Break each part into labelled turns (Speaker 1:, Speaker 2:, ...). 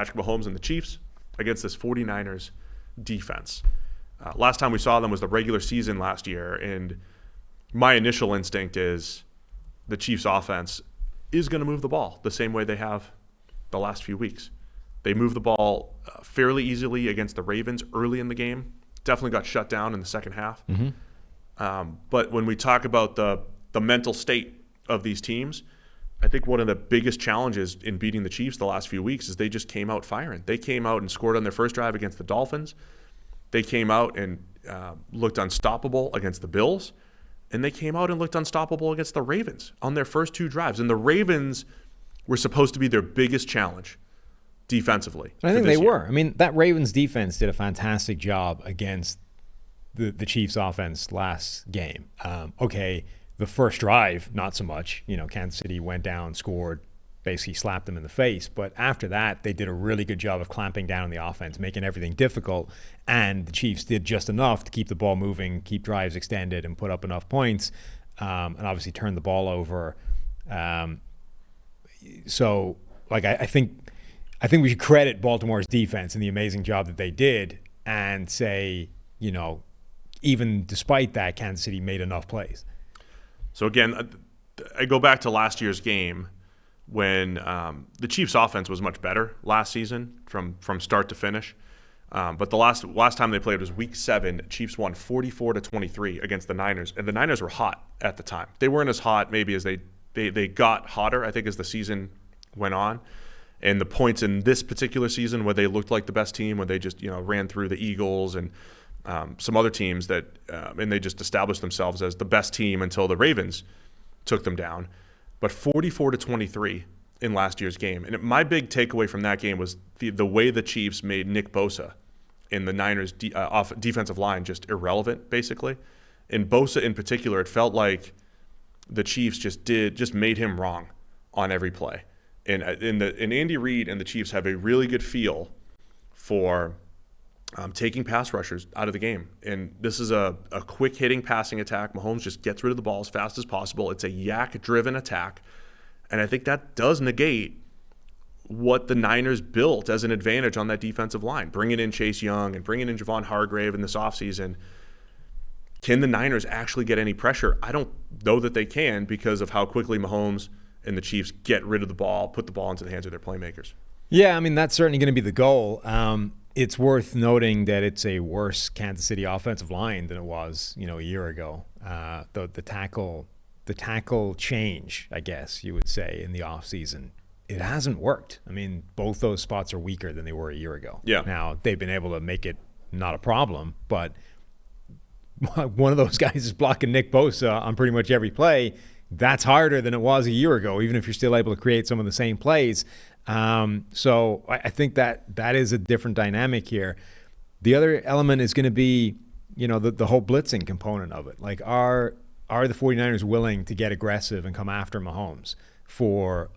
Speaker 1: Patrick Mahomes and the Chiefs against this 49ers defense. Last time we saw them was the regular season last year, and my initial instinct is the Chiefs offense is going to move the ball the same way they have the last few weeks. They moved the ball fairly easily against the Ravens early in the game. Definitely got shut down in the second half. But when we talk about the mental state of these teams, I think one of the biggest challenges in beating the Chiefs the last few weeks is they just came out firing. They came out and scored on their first drive against the Dolphins. They came out and looked unstoppable against the Bills. And they came out and looked unstoppable against the Ravens on their first two drives. And the Ravens were supposed to be their biggest challenge defensively.
Speaker 2: I think they were. I mean, that Ravens defense did a fantastic job against the Chiefs offense last game. Okay, the first drive, not so much. Kansas City went down, scored, basically slapped them in the face. But after that, they did a really good job of clamping down on the offense, making everything difficult. And the Chiefs did just enough to keep the ball moving, keep drives extended, and put up enough points, and obviously turn the ball over. So, I think we should credit Baltimore's defense and the amazing job that they did, and say, even despite that, Kansas City made enough plays.
Speaker 1: So again, I go back to last year's game when the Chiefs' offense was much better last season from start to finish. But the last time they played was Week 7. Chiefs won 44-23 against the Niners, and the Niners were hot at the time. They weren't as hot maybe as they got hotter, I think, as the season went on. And the points in this particular season where they looked like the best team, where they just ran through the Eagles and some other teams and they just established themselves as the best team until the Ravens took them down. But 44-23 in last year's game. And my big takeaway from that game was the way the Chiefs made Nick Bosa in the Niners defensive line just irrelevant, basically. In Bosa in particular, it felt like the Chiefs just made him wrong on every play. And Andy Reid and the Chiefs have a really good feel for taking pass rushers out of the game. And this is a quick-hitting passing attack. Mahomes just gets rid of the ball as fast as possible. It's a yak-driven attack. And I think that does negate what the Niners built as an advantage on that defensive line. Bringing in Chase Young and bringing in Javon Hargrave in this offseason. Can the Niners actually get any pressure? I don't know that they can because of how quickly Mahomes and the Chiefs get rid of the ball, put the ball into the hands of their playmakers. Yeah,
Speaker 2: I mean, that's certainly going to be the goal. It's worth noting that it's a worse Kansas City offensive line than it was, a year ago. The tackle change, I guess you would say, in the offseason, it hasn't worked. I mean, both those spots are weaker than they were a year ago.
Speaker 1: Yeah.
Speaker 2: Now, they've been able to make it not a problem, but one of those guys is blocking Nick Bosa on pretty much every play. That's harder than it was a year ago, even if you're still able to create some of the same plays. So I think that is a different dynamic here. The other element is going to be, the whole blitzing component of it. Like, are the 49ers willing to get aggressive and come after Mahomes for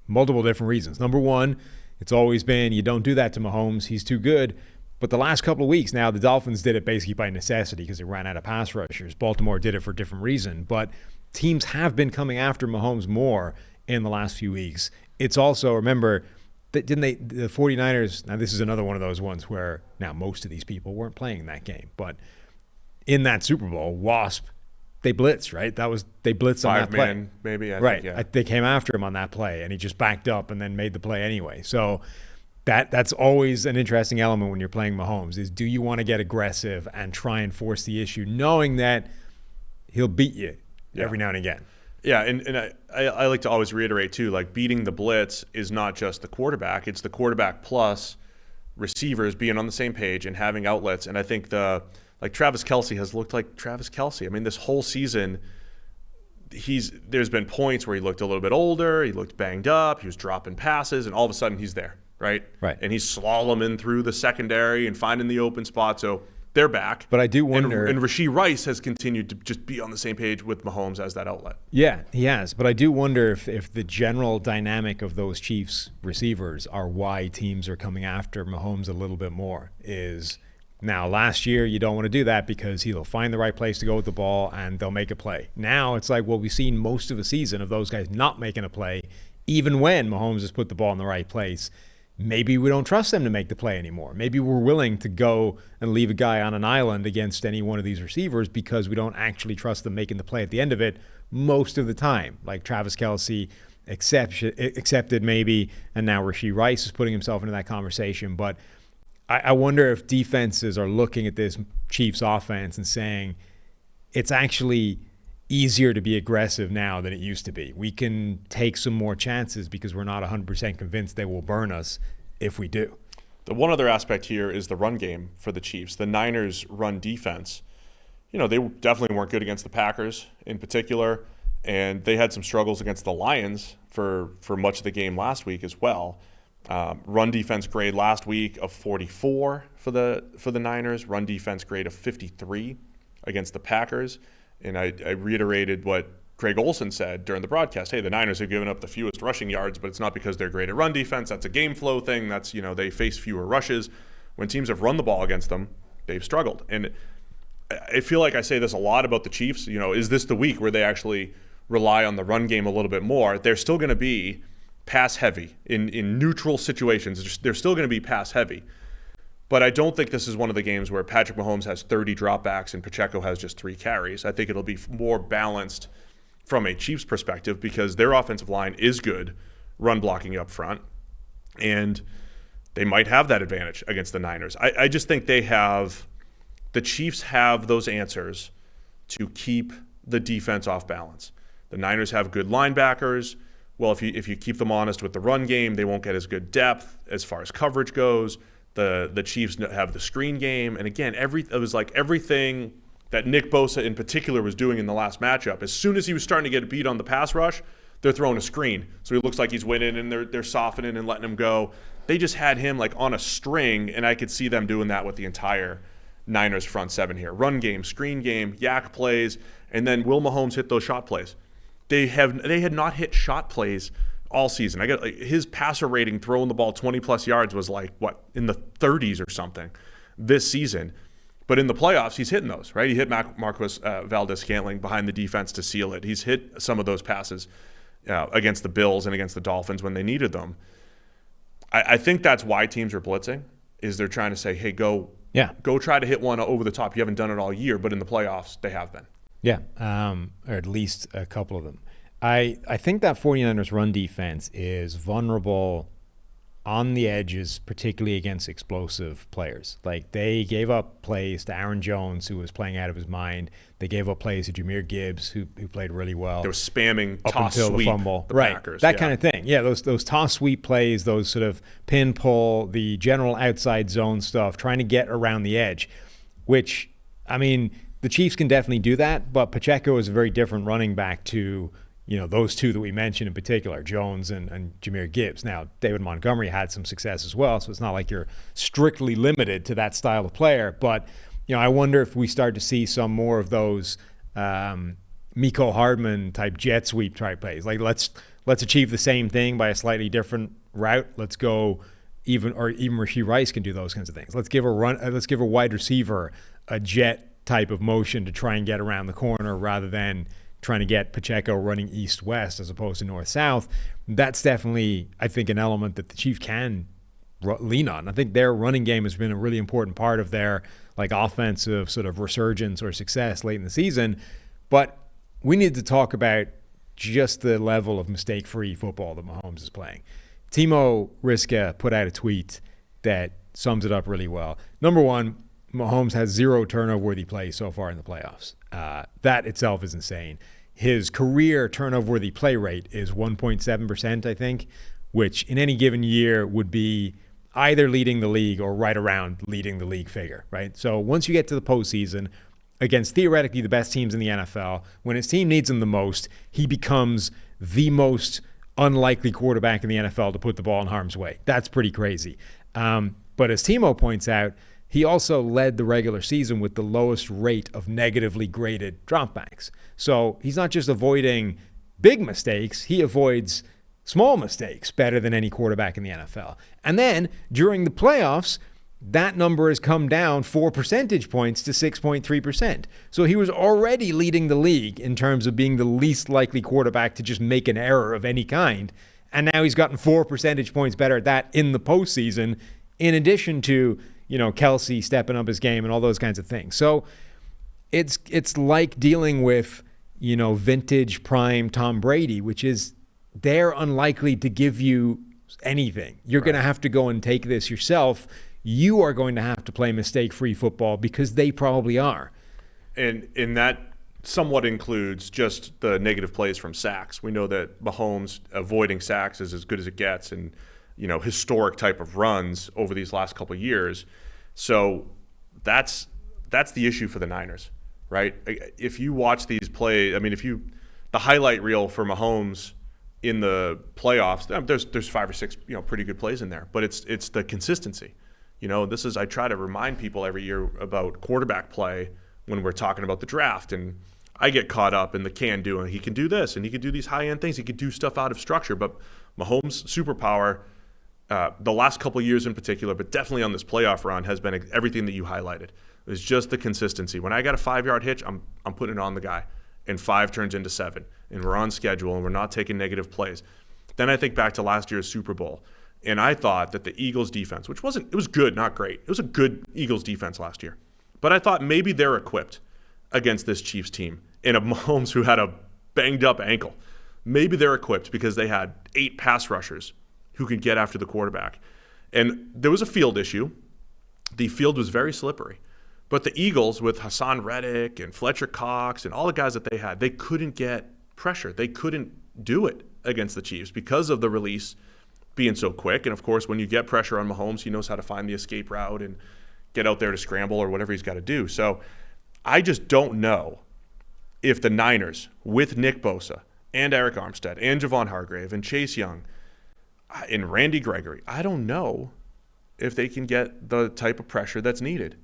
Speaker 2: multiple different reasons? Number one, it's always been you don't do that to Mahomes. He's too good. But the last couple of weeks now, the Dolphins did it basically by necessity because they ran out of pass rushers. Baltimore did it for a different reason. But teams have been coming after Mahomes more in the last few weeks. It's also, remember, the 49ers, now this is another one of those ones where now most of these people weren't playing in that game. But in that Super Bowl, Wasp, they blitzed, right? They blitzed on that play.
Speaker 1: 5-man, maybe. I
Speaker 2: right.
Speaker 1: think, yeah.
Speaker 2: They came after him on that play, and he just backed up and then made the play anyway. So that's always an interesting element when you're playing Mahomes is, do you want to get aggressive and try and force the issue, knowing that he'll beat you every now and again?
Speaker 1: Yeah, and I like to always reiterate, too, like beating the blitz is not just the quarterback. It's the quarterback plus receivers being on the same page and having outlets. And I think Travis Kelce has looked like Travis Kelce. I mean, this whole season, there's been points where he looked a little bit older, he looked banged up, he was dropping passes, and all of a sudden he's there, right?
Speaker 2: Right.
Speaker 1: And he's slaloming through the secondary and finding the open spot. So they're back.
Speaker 2: But I do wonder.
Speaker 1: And Rashee Rice has continued to just be on the same page with Mahomes as that outlet.
Speaker 2: Yeah, he has. But I do wonder if the general dynamic of those Chiefs receivers are why teams are coming after Mahomes a little bit more. Now, last year, you don't want to do that because he'll find the right place to go with the ball and they'll make a play. Now, it's like, well, we've seen most of the season of those guys not making a play, even when Mahomes has put the ball in the right place. maybe we don't trust them to make the play anymore. Maybe we're willing to go and leave a guy on an island against any one of these receivers because we don't actually trust them making the play at the end of it most of the time. Like Travis Kelce accepted maybe, and now Rashee Rice is putting himself into that conversation. But I wonder if defenses are looking at this Chiefs offense and saying it's actually easier to be aggressive now than it used to be. We can take some more chances because we're not 100% convinced they will burn us if we do.
Speaker 1: The one other aspect here is the run game for the Chiefs. The Niners' run defense, they definitely weren't good against the Packers in particular, and they had some struggles against the Lions for much of the game last week as well. Run defense grade last week of 44 for the Niners. Run defense grade of 53 against the Packers. And I reiterated what Greg Olsen said during the broadcast. Hey, the Niners have given up the fewest rushing yards, but it's not because they're great at run defense. That's a game flow thing. That's, they face fewer rushes. When teams have run the ball against them, they've struggled. And I feel like I say this a lot about the Chiefs. Is this the week where they actually rely on the run game a little bit more? They're still going to be pass heavy in neutral situations. They're still going to be pass heavy. But I don't think this is one of the games where Patrick Mahomes has 30 dropbacks and Pacheco has just 3 carries. I think it'll be more balanced from a Chiefs perspective because their offensive line is good run blocking up front, and they might have that advantage against the Niners. I just think the Chiefs have those answers to keep the defense off balance. The Niners have good linebackers. Well, if you keep them honest with the run game, they won't get as good depth as far as coverage goes. The Chiefs have the screen game, and again, it was like everything that Nick Bosa in particular was doing in the last matchup. As soon as he was starting to get beat on the pass rush, they're throwing a screen, so he looks like he's winning, and they're softening and letting him go. They just had him like on a string, and I could see them doing that with the entire Niners front seven here. Run game, screen game, yak plays, and then will Mahomes hit those shot plays? They had not hit shot plays all season. His passer rating throwing the ball 20-plus yards was in the 30s or something this season. But in the playoffs, he's hitting those, right? He hit Marquez Valdes-Scantling behind the defense to seal it. He's hit some of those passes against the Bills and against the Dolphins when they needed them. I think that's why teams are blitzing, is they're trying to say, hey, go try to hit one over the top. You haven't done it all year, but in the playoffs, they have been.
Speaker 2: Yeah, or at least a couple of them. I think that 49ers run defense is vulnerable on the edges, particularly against explosive players. Like, they gave up plays to Aaron Jones, who was playing out of his mind. They gave up plays to Jahmyr Gibbs, who played really well.
Speaker 1: They were spamming
Speaker 2: up
Speaker 1: toss
Speaker 2: until
Speaker 1: sweep
Speaker 2: the fumble.
Speaker 1: The Packers.
Speaker 2: That kind of thing. Yeah, those toss sweep plays, those sort of pin pull, the general outside zone stuff, trying to get around the edge, which, the Chiefs can definitely do that, but Pacheco is a very different running back to those two that we mentioned in particular, Jones and Jahmyr Gibbs. Now, David Montgomery had some success as well, so it's not like you're strictly limited to that style of player. But, I wonder if we start to see some more of those Miko Hardman type jet sweep type plays. Like, let's achieve the same thing by a slightly different route. Let's go even Rashee Rice can do those kinds of things. Let's give a wide receiver a jet type of motion to try and get around the corner rather than trying to get Pacheco running east-west as opposed to north-south. That's definitely, I think, an element that the Chiefs can lean on. I think their running game has been a really important part of their offensive sort of resurgence or success late in the season. But we need to talk about just the level of mistake-free football that Mahomes is playing. Timo Riska put out a tweet that sums it up really well. Number one, Mahomes has 0 turnover-worthy plays so far in the playoffs. That itself is insane. His career turnover-worthy play rate is 1.7%, I think, which in any given year would be either leading the league or right around leading the league figure, right? So once you get to the postseason, against theoretically the best teams in the NFL, when his team needs him the most, he becomes the most unlikely quarterback in the NFL to put the ball in harm's way. That's pretty crazy. But as Timo points out, he also led the regular season with the lowest rate of negatively graded dropbacks. So he's not just avoiding big mistakes, he avoids small mistakes better than any quarterback in the NFL. And then during the playoffs, that number has come down 4 percentage points to 6.3%. So he was already leading the league in terms of being the least likely quarterback to just make an error of any kind. And now he's gotten 4 percentage points better at that in the postseason, in addition to, Kelce stepping up his game and all those kinds of things. So it's like dealing with, vintage prime Tom Brady, which is they're unlikely to give you anything. You're going to have to go and take this yourself. You are going to have to play mistake-free football because they probably are.
Speaker 1: And that somewhat includes just the negative plays from sacks. We know that Mahomes avoiding sacks is as good as it gets, and historic type of runs over these last couple of years. So that's the issue for the Niners, right? If you watch these plays, the highlight reel for Mahomes in the playoffs, there's 5 or 6 pretty good plays in there, but it's the consistency. I try to remind people every year about quarterback play when we're talking about the draft, and I get caught up in the can-do, and he can do this, and he can do these high-end things. He can do stuff out of structure, but Mahomes' superpower, the last couple of years in particular, but definitely on this playoff run, has been everything that you highlighted. It's just the consistency. When I got a 5-yard hitch, I'm putting it on the guy, and 5 turns into 7, and we're on schedule, and we're not taking negative plays. Then I think back to last year's Super Bowl, and I thought that the Eagles defense, it was good, not great. It was a good Eagles defense last year. But I thought maybe they're equipped against this Chiefs team and a Mahomes who had a banged up ankle. Maybe they're equipped because they had 8 pass rushers who could get after the quarterback. And there was a field issue. The field was very slippery. But the Eagles, with Hassan Reddick and Fletcher Cox and all the guys that they had, they couldn't get pressure. They couldn't do it against the Chiefs because of the release being so quick. And, of course, when you get pressure on Mahomes, he knows how to find the escape route and get out there to scramble or whatever he's got to do. So I just don't know if the Niners, with Nick Bosa and Eric Armstead and Javon Hargrave and Chase Young and Randy Gregory, I don't know if they can get the type of pressure that's needed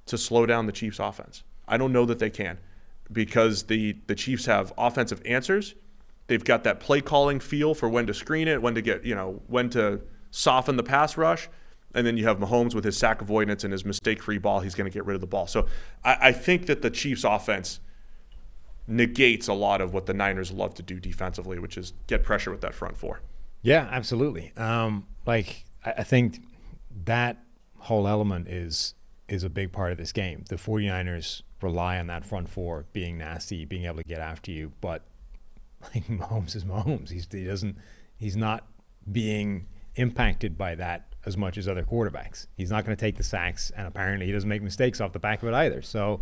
Speaker 1: to slow down the Chiefs' offense. I don't know that they can, because the Chiefs have offensive answers. They've got that play calling feel for when to screen it, when to soften the pass rush. And then you have Mahomes with his sack avoidance and his mistake-free ball. He's going to get rid of the ball. So I think that the Chiefs' offense negates a lot of what the Niners love to do defensively, which is get pressure with that front 4.
Speaker 2: Yeah, absolutely. I think that whole element is a big part of this game. The 49ers rely on that front 4 being nasty, being able to get after you. But Mahomes is Mahomes. He's not being impacted by that as much as other quarterbacks. He's not going to take the sacks, and apparently he doesn't make mistakes off the back of it either. So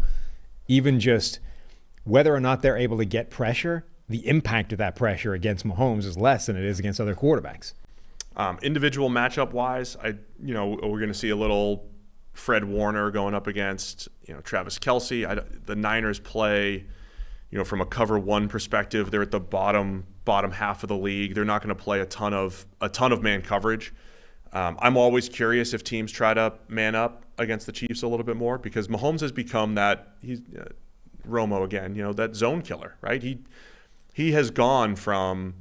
Speaker 2: even just whether or not they're able to get pressure, the impact of that pressure against Mahomes is less than it is against other quarterbacks.
Speaker 1: Individual matchup-wise, we're going to see a little Fred Warner going up against Travis Kelce. The Niners play, from a cover 1 perspective, they're at the bottom half of the league. They're not going to play a ton of man coverage. I'm always curious if teams try to man up against the Chiefs a little bit more, because Mahomes has become that Romo again, that zone killer, right? He has gone from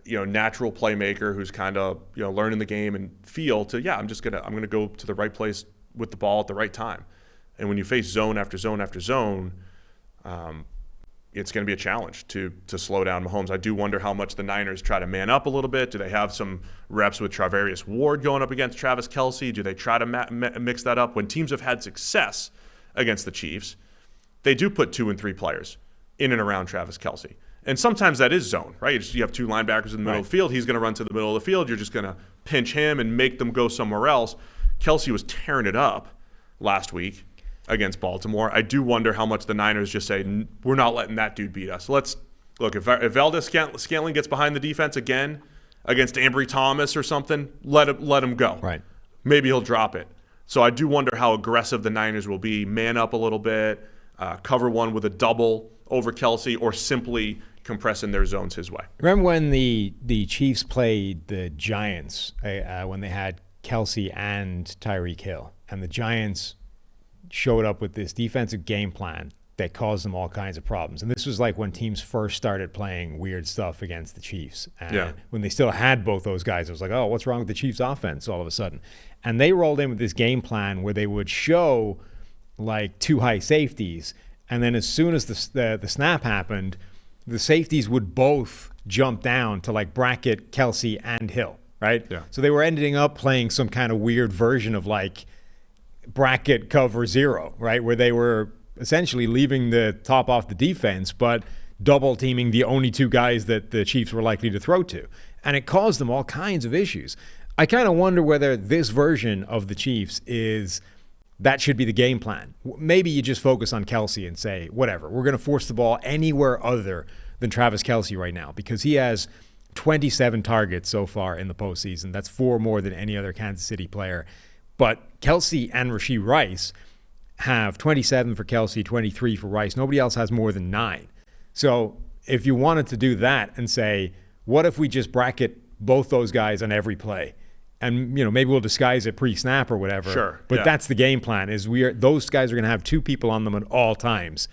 Speaker 1: natural playmaker who's kind of learning the game and feel to I'm going to go to the right place with the ball at the right time. And when you face zone after zone after zone, it's going to be a challenge to slow down Mahomes. I do wonder how much the Niners try to man up a little bit. Do they have some reps with Travarius Ward going up against Travis Kelce? Do they try to mix that up? When teams have had success against the Chiefs, they do put 2 and 3 players in and around Travis Kelce. And sometimes that is zone, right? You have 2 linebackers in the middle of the field. He's going to run to the middle of the field. You're just going to pinch him and make them go somewhere else. Kelce was tearing it up last week against Baltimore. I do wonder how much the Niners just say, we're not letting that dude beat us. If Valdez-Scantling gets behind the defense again against Ambry Thomas or something, let him go.
Speaker 2: Right.
Speaker 1: Maybe he'll drop it. So I do wonder how aggressive the Niners will be, man up a little bit, cover 1 with a double over Kelce, or simply compressing their zones his way.
Speaker 2: Remember when the Chiefs played the Giants when they had Kelce and Tyreek Hill, and the Giants showed up with this defensive game plan that caused them all kinds of problems. And this was like when teams first started playing weird stuff against the Chiefs. And when they still had both those guys, it was like, oh, what's wrong with the Chiefs offense all of a sudden? And they rolled in with this game plan where they would show like 2 high safeties, and then as soon as the snap happened, the safeties would both jump down to like bracket Kelce and Hill, right?
Speaker 1: Yeah.
Speaker 2: So they were ending up playing some kind of weird version of like bracket cover 0, right? Where they were essentially leaving the top off the defense, but double teaming the only 2 guys that the Chiefs were likely to throw to. And it caused them all kinds of issues. I kind of wonder whether this version of the Chiefs that should be the game plan. Maybe you just focus on Kelce and say, whatever, we're going to force the ball anywhere other than Travis Kelce right now, because he has 27 targets so far in the postseason. That's 4 more than any other Kansas City player. But Kelce and Rashee Rice have 27 for Kelce, 23 for Rice. Nobody else has more than 9. So if you wanted to do that and say, what if we just bracket both those guys on every play? And maybe we'll disguise it pre-snap or whatever.
Speaker 1: Sure.
Speaker 2: But that's the game plan, is those guys are going to have 2 people on them at all times.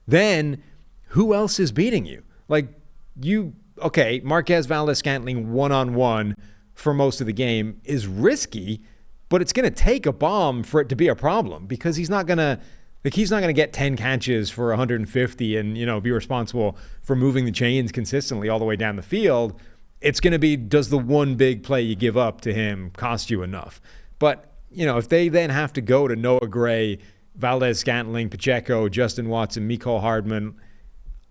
Speaker 2: Then who else is beating you? Like Marquez Valdes-Scantling one-on-one for most of the game is risky, but it's going to take a bomb for it to be a problem, because he's not going to get 10 catches for 150 and be responsible for moving the chains consistently all the way down the field. It's going to be, does the one big play you give up to him cost you enough? But, if they then have to go to Noah Gray, Valdes-Scantling, Pacheco, Justin Watson, Mecole Hardman,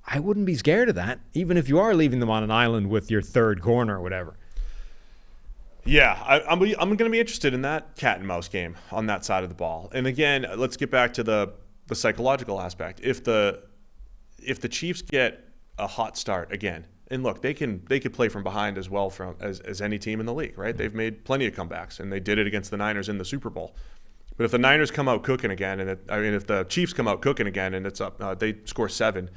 Speaker 2: I wouldn't be scared of that, even if you are leaving them on an island with your third corner or whatever.
Speaker 1: Yeah, I'm going to be interested in that cat and mouse game on that side of the ball. And again, let's get back to the psychological aspect. If the Chiefs get a hot start again, and look, they could play from behind as well as any team in the league, right? They've made plenty of comebacks, and they did it against the Niners in the Super Bowl. But if the Niners come out cooking again, if the Chiefs come out cooking again, and it's up, they score 7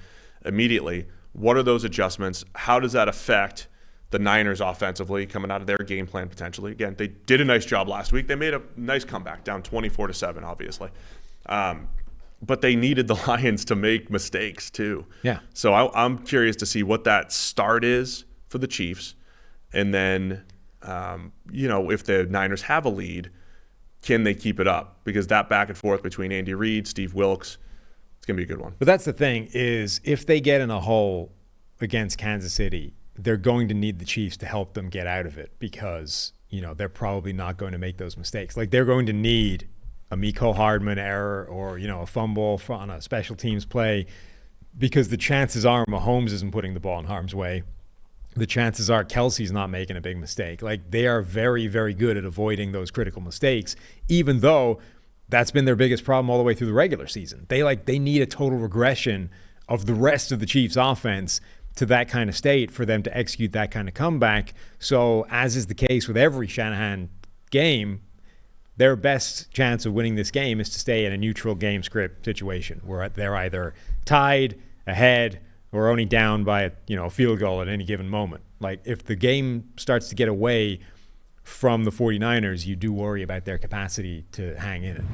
Speaker 1: immediately. What are those adjustments? How does that affect the Niners offensively coming out of their game plan potentially? Again, they did a nice job last week. They made a nice comeback, down 24-7, obviously. But they needed the Lions to make mistakes too.
Speaker 2: Yeah.
Speaker 1: So I'm curious to see what that start is for the Chiefs. And then, if the Niners have a lead, can they keep it up? Because that back and forth between Andy Reid, Steve Wilks, it's going to be a good one.
Speaker 2: But that's the thing, is if they get in a hole against Kansas City, they're going to need the Chiefs to help them get out of it, because, they're probably not going to make those mistakes. Like, they're going to need a Mecole Hardman error or, a fumble on a special teams play, because the chances are Mahomes isn't putting the ball in harm's way. The chances are Kelce's not making a big mistake. Like, they are very, very good at avoiding those critical mistakes, even though that's been their biggest problem all the way through the regular season. They need a total regression of the rest of the Chiefs' offense to that kind of state for them to execute that kind of comeback. So, as is the case with every Shanahan game, their best chance of winning this game is to stay in a neutral game script situation where they're either tied, ahead, or only down by a field goal at any given moment. Like, if the game starts to get away from the 49ers, you do worry about their capacity to hang in it.